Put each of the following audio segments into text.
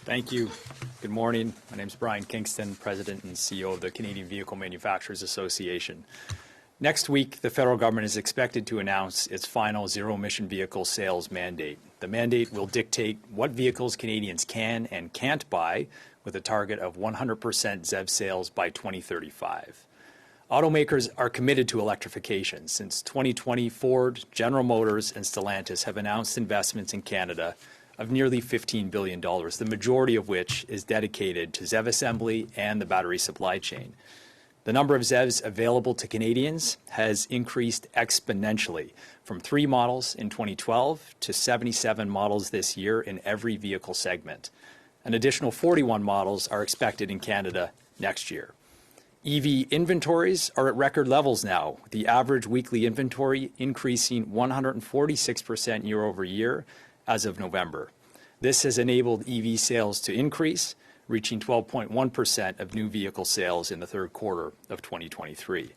Thank you. Good morning. My name is Brian Kingston, President and CEO of the Canadian Vehicle Manufacturers Association. Next week, the federal government is expected to announce its final zero-emission vehicle sales mandate. The mandate will dictate what vehicles Canadians can and can't buy, with a target of 100% ZEV sales by 2035. Automakers are committed to electrification. Since 2020, Ford, General Motors, and Stellantis have announced investments in Canada of nearly $15 billion, the majority of which is dedicated to ZEV assembly and the battery supply chain. The number of ZEVs available to Canadians has increased exponentially, from 3 models in 2012 to 77 models this year in every vehicle segment. An additional 41 models are expected in Canada next year. EV inventories are at record levels now, with the average weekly inventory increasing 146% year over year as of November. This has enabled EV sales to increase, reaching 12.1% of new vehicle sales in the third quarter of 2023.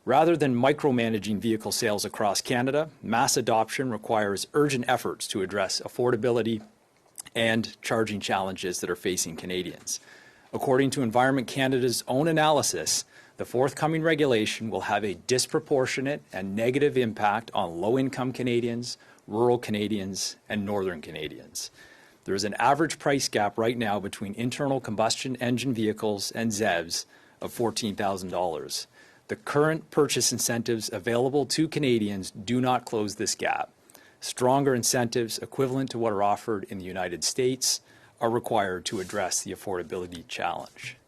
Rather than micromanaging vehicle sales across Canada, mass adoption requires urgent efforts to address affordability and charging challenges that are facing Canadians. According to Environment Canada's own analysis, the forthcoming regulation will have a disproportionate and negative impact on low-income Canadians, rural Canadians, and northern Canadians. There is an average price gap right now between internal combustion engine vehicles and ZEVs of $14,000. The current purchase incentives available to Canadians do not close this gap. Stronger incentives equivalent to what are offered in the United States are required to address the affordability challenge.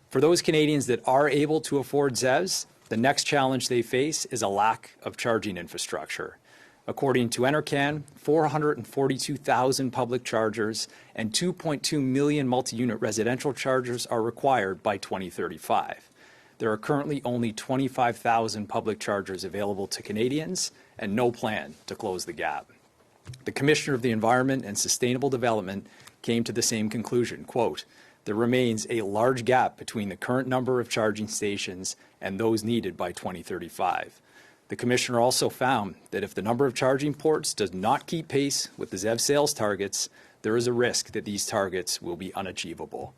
For those Canadians that are able to afford ZEVs, the next challenge they face is a lack of charging infrastructure. According to Enercan, 442,000 public chargers and 2.2 million multi-unit residential chargers are required by 2035. There are currently only 25,000 public chargers available to Canadians and no plan to close the gap. The Commissioner of the Environment and Sustainable Development came to the same conclusion, quote, "There remains a large gap between the current number of charging stations and those needed by 2035. The Commissioner also found that if the number of charging ports does not keep pace with the ZEV sales targets, there is a risk that these targets will be unachievable.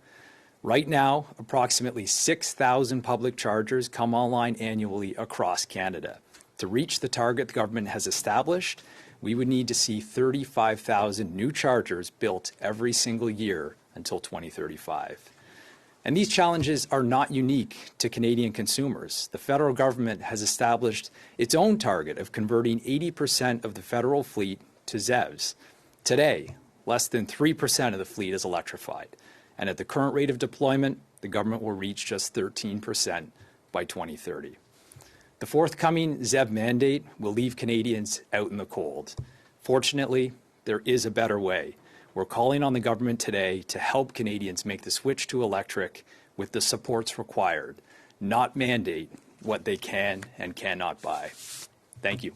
Right now, approximately 6,000 public chargers come online annually across Canada. To reach the target the government has established, we would need to see 35,000 new chargers built every single year until 2035. And these challenges are not unique to Canadian consumers. The federal government has established its own target of converting 80% of the federal fleet to ZEVs. Today, less than 3% of the fleet is electrified. And at the current rate of deployment, the government will reach just 13% by 2030. The forthcoming ZEV mandate will leave Canadians out in the cold. Fortunately, there is a better way. We're calling on the government today to help Canadians make the switch to electric with the supports required, not mandate what they can and cannot buy. Thank you.